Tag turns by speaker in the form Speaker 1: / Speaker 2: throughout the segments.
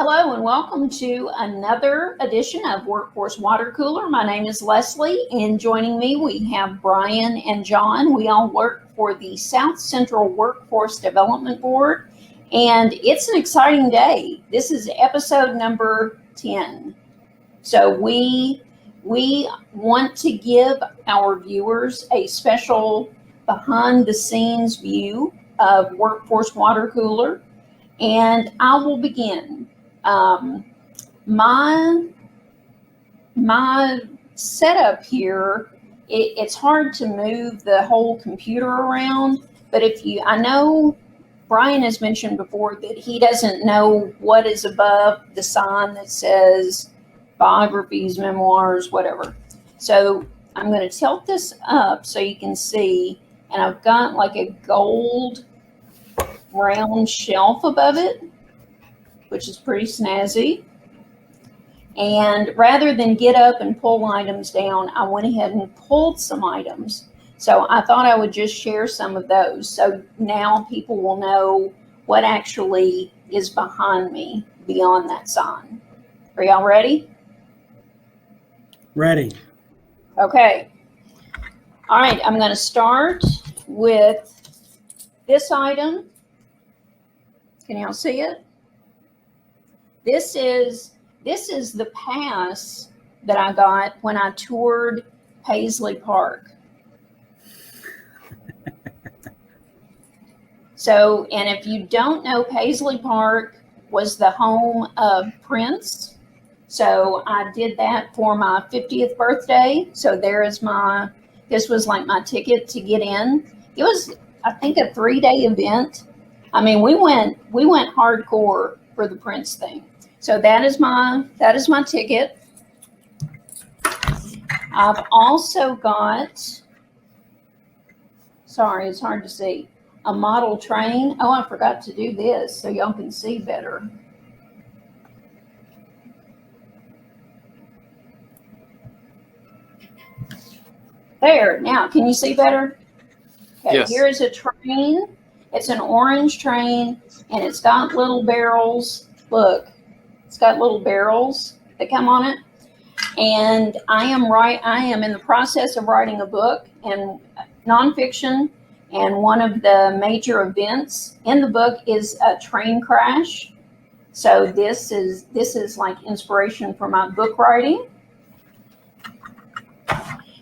Speaker 1: Hello and welcome to another edition of Workforce Watercooler. My name is Leslie, and joining me we have Brian and John. We all work for the South Central Workforce Development Board, and it's an exciting day. This is episode number 10. So we want to give our viewers a special behind-the-scenes view of Workforce Watercooler, and I will begin. My setup here, it's hard to move the whole computer around, but I know Brian has mentioned before that he doesn't know what is above the sign that says biographies, memoirs, whatever. So I'm going to tilt this up so you can see, and I've got like a gold round shelf above it, which is pretty snazzy. And rather than get up and pull items down, I went ahead and pulled some items. So I thought I would just share some of those. So now people will know what actually is behind me beyond that sign. Are y'all ready?
Speaker 2: Ready.
Speaker 1: Okay. All right, I'm going to start with this item. Can y'all see it? This is the pass that I got when I toured Paisley Park. So, and if you don't know, Paisley Park was the home of Prince. So I did that for my 50th birthday. So this was like my ticket to get in. It was, I think, a 3-day event. I mean, we went hardcore for the Prince thing. So that is my ticket. I've also got, sorry, it's hard to see, a model train. Oh, I forgot to do this so y'all can see better. There, now can you see better? Okay,
Speaker 3: yes.
Speaker 1: Here is a train. It's an orange train, and it's got little barrels. Look. It's got little barrels that come on it. And I am in the process of writing a book and nonfiction. And one of the major events in the book is a train crash. So this is like inspiration for my book writing.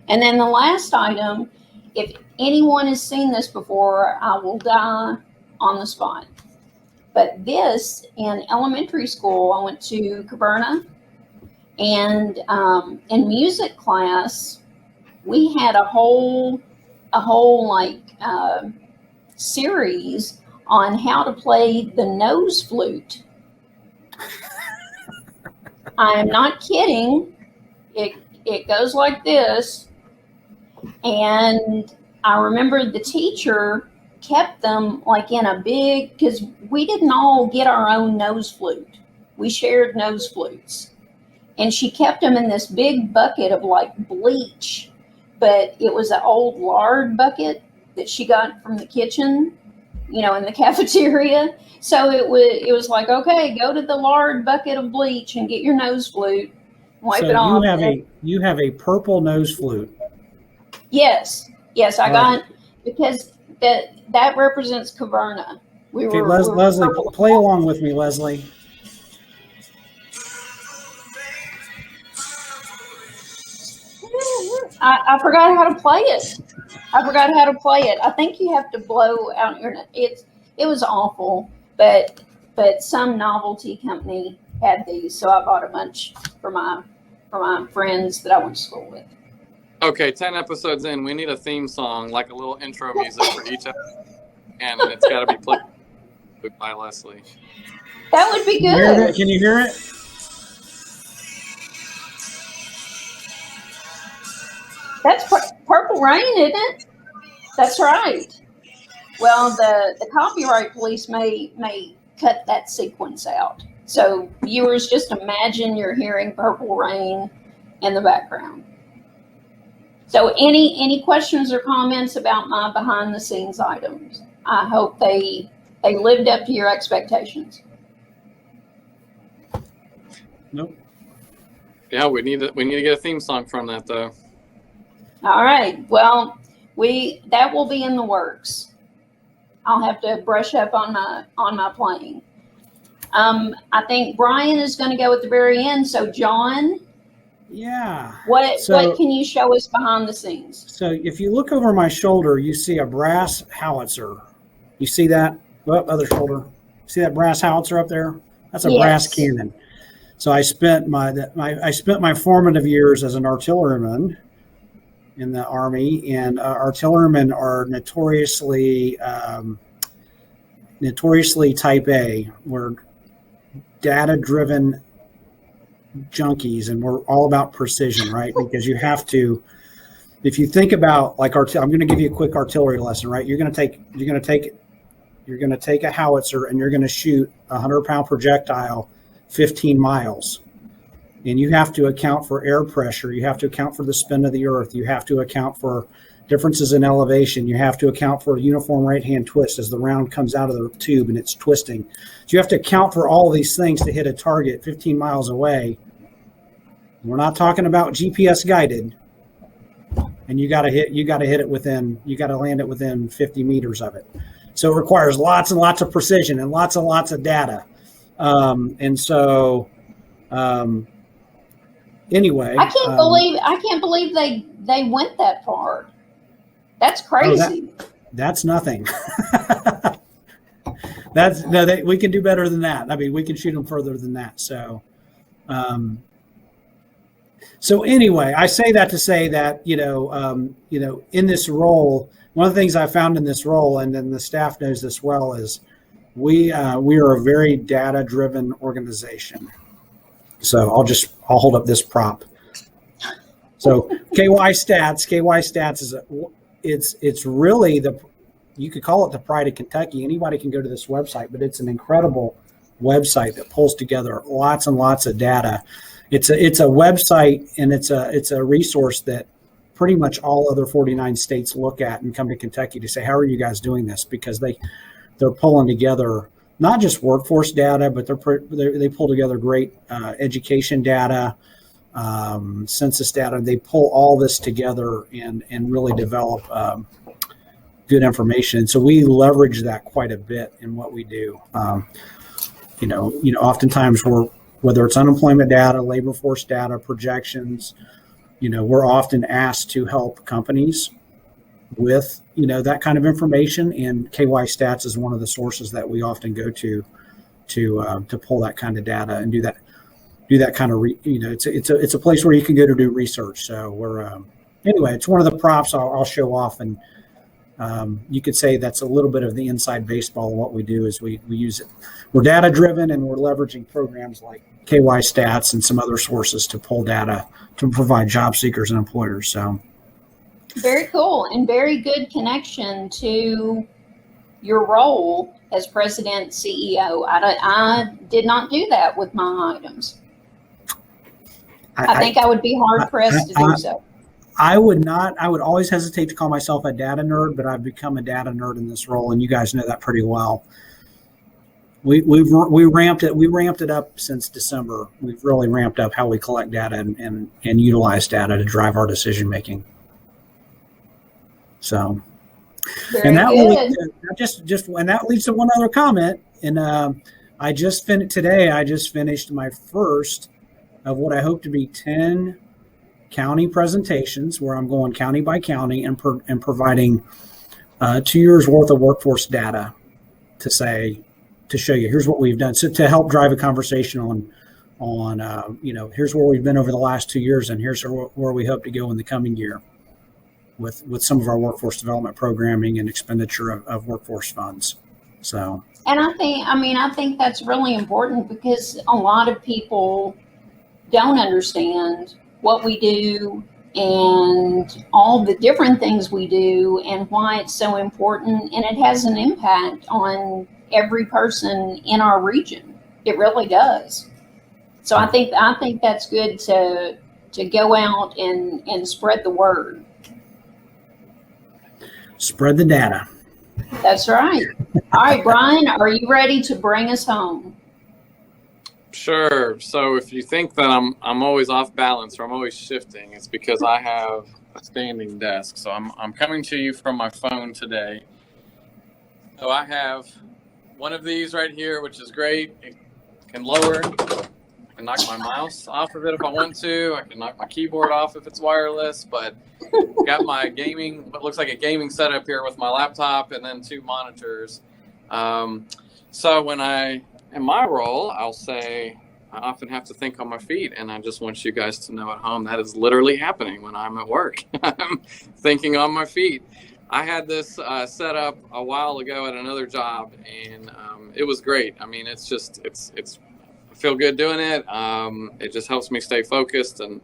Speaker 1: And then the last item, if anyone has seen this before, I will die on the spot. But this, in elementary school, I went to Caverna, and in music class, we had a whole series on how to play the nose flute. I am not kidding. It goes like this, and I remember the teacher kept them like in a big, because we didn't all get our own nose flute. We shared nose flutes. And she kept them in this big bucket of like bleach, but it was an old lard bucket that she got from the kitchen, in the cafeteria. So it was like, okay, go to the lard bucket of bleach and get your nose flute, wipe it off.
Speaker 2: You have a purple nose flute.
Speaker 1: Yes, I got, because that represents Caverna.
Speaker 2: Leslie, play along with me, Leslie.
Speaker 1: I forgot how to play it. I think you have to blow out your. It was awful, but some novelty company had these, so I bought a bunch for my friends that I went to school with.
Speaker 3: Okay, 10 episodes in, we need a theme song, like a little intro music for each episode, and it's got to be played by Leslie.
Speaker 1: That would be good.
Speaker 2: Can you hear it?
Speaker 1: That's Purple Rain, isn't it? That's right. Well, the copyright police may cut that sequence out. So viewers, just imagine you're hearing Purple Rain in the background. So any questions or comments about my behind the scenes items? I hope they lived up to your expectations.
Speaker 2: Nope.
Speaker 3: Yeah, we need to get a theme song from that though.
Speaker 1: All right. Well, that will be in the works. I'll have to brush up on my playing. I think Brian is going to go at the very end. So, John,
Speaker 2: Yeah.
Speaker 1: what can you show us behind the scenes?
Speaker 2: So, if you look over my shoulder, you see a brass howitzer. You see that? Well, other shoulder. See that brass howitzer up there? That's a brass cannon. So, I spent my formative years as an artilleryman in the Army, and artillerymen are notoriously type A. We're data-driven junkies, and we're all about precision, right? Because you have to, if you think about like I'm going to give you a quick artillery lesson, right? You're going to take a howitzer and you're going to shoot a 100-pound projectile 15 miles. And you have to account for air pressure. You have to account for the spin of the earth. You have to account for differences in elevation. You have to account for a uniform right-hand twist as the round comes out of the tube and it's twisting. So you have to account for all these things to hit a target 15 miles away. We're not talking about GPS guided. And you got to land it within 50 meters of it. So it requires lots and lots of precision and lots of data. Anyway,
Speaker 1: I can't believe they went that far. That's crazy.
Speaker 2: That's nothing. We can do better than that. I mean, we can shoot them further than that. So anyway, I say that to say that, in this role, one of the things I found in this role, and then the staff knows this well, is we are a very data-driven organization. So I'll hold up this prop. So KY Stats is it's really you could call it the pride of Kentucky. Anybody can go to this website, but it's an incredible website that pulls together lots and lots of data. It's a website, and it's a resource that pretty much all other 49 states look at and come to Kentucky to say, how are you guys doing this? Because they're pulling together not just workforce data, but they pull together great education data, census data. They pull all this together and really develop good information. So we leverage that quite a bit in what we do. Oftentimes whether it's unemployment data, labor force data, projections, we're often asked to help companies with that kind of information, and KY Stats is one of the sources that we often go to pull that kind of data and do that kind of it's a place where you can go to do research. So we're anyway, it's one of the props I'll show off, and you could say that's a little bit of the inside baseball of what we do. Is we use it. We're data driven, and we're leveraging programs like KY Stats and some other sources to pull data to provide job seekers and employers. So.
Speaker 1: Very cool, and very good connection to your role as president CEO. I did not do that with my items. I think I would be hard pressed to do so.
Speaker 2: I would not. I would always hesitate to call myself a data nerd, but I've become a data nerd in this role, and you guys know that pretty well. We ramped it up since December. We've really ramped up how we collect data and utilize data to drive our decision making. So,
Speaker 1: Very
Speaker 2: and that
Speaker 1: good.
Speaker 2: and that leads to one other comment. And I just finished my first of what I hope to be 10 county presentations, where I'm going county by county and providing 2 years worth of workforce data to show you here's what we've done. So to help drive a conversation on here's where we've been over the last 2 years, and here's where we hope to go in the coming year with some of our workforce development programming and expenditure of workforce funds. So,
Speaker 1: and I think that's really important, because a lot of people don't understand what we do and all the different things we do and why it's so important, and it has an impact on every person in our region. It really does. So I think that's good to go out and spread the word.
Speaker 2: Spread the data.
Speaker 1: That's right. All right, Brian, are you ready to bring us home?
Speaker 3: Sure. So if you think that I'm always off balance or I'm always shifting, it's because I have a standing desk. So I'm coming to you from my phone today. So I have one of these right here, which is great. It can lower. I can knock my mouse off of it if I want to. I can knock my keyboard off if it's wireless. But got my what looks like a gaming setup here with my laptop and then 2 monitors. So when in my role, I'll say I often have to think on my feet, and I just want you guys to know at home that is literally happening when I'm at work. I'm thinking on my feet. I had this set up a while ago at another job, and it was great. I mean, it's I feel good doing it. It just helps me stay focused, and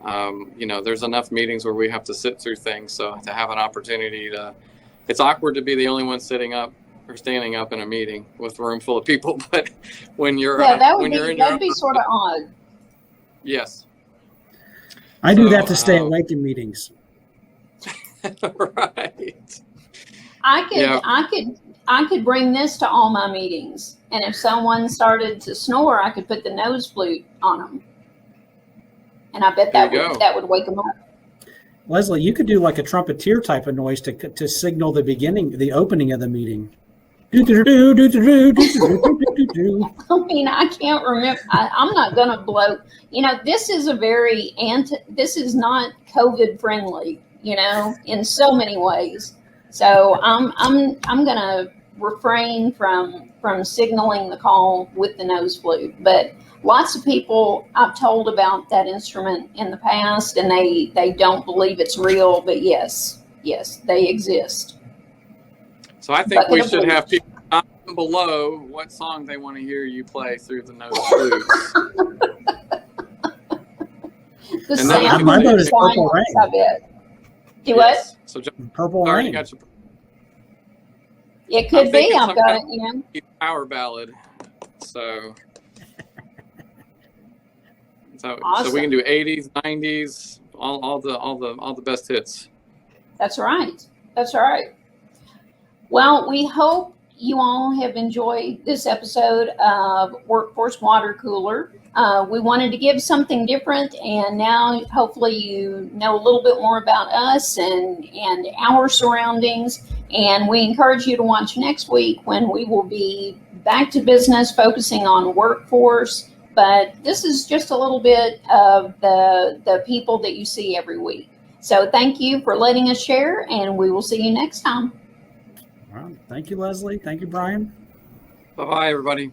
Speaker 3: there's enough meetings where we have to sit through things. So to have an opportunity it's awkward to be the only one sitting up or standing up in a meeting with a room full of people, but when you're
Speaker 1: that'd be sort of odd.
Speaker 3: Yes,
Speaker 2: I do that to stay awake in meetings.
Speaker 3: Right.
Speaker 1: I could bring this to all my meetings, and if someone started to snore, I could put the nose flute on them, and I bet that would wake them up.
Speaker 2: Leslie, you could do like a trumpeter type of noise to signal the opening of the meeting. I
Speaker 1: mean, I can't remember. I'm not going to blow. This is this is not COVID friendly, in so many ways. So I'm going to refrain from signaling the call with the nose flute. But lots of people I've told about that instrument in the past, and they don't believe it's real. But yes, they exist.
Speaker 3: So I think we should have people comment below what song they want to hear you play through the nose flute.
Speaker 2: My vote is Purple Rain.
Speaker 1: I bet. Do what?
Speaker 3: So
Speaker 2: Purple Rain.
Speaker 1: It could be. I've got it.
Speaker 3: Power ballad. So
Speaker 1: awesome.
Speaker 3: So we can do 80s, 90s, all the best hits.
Speaker 1: That's right. Well, we hope you all have enjoyed this episode of Workforce Watercooler. We wanted to give something different, and now hopefully you know a little bit more about us and our surroundings. And we encourage you to watch next week when we will be back to business, focusing on workforce. But this is just a little bit of the people that you see every week. So thank you for letting us share, and we will see you next time.
Speaker 2: All right. Thank you, Leslie. Thank you, Brian.
Speaker 3: Bye-bye, everybody.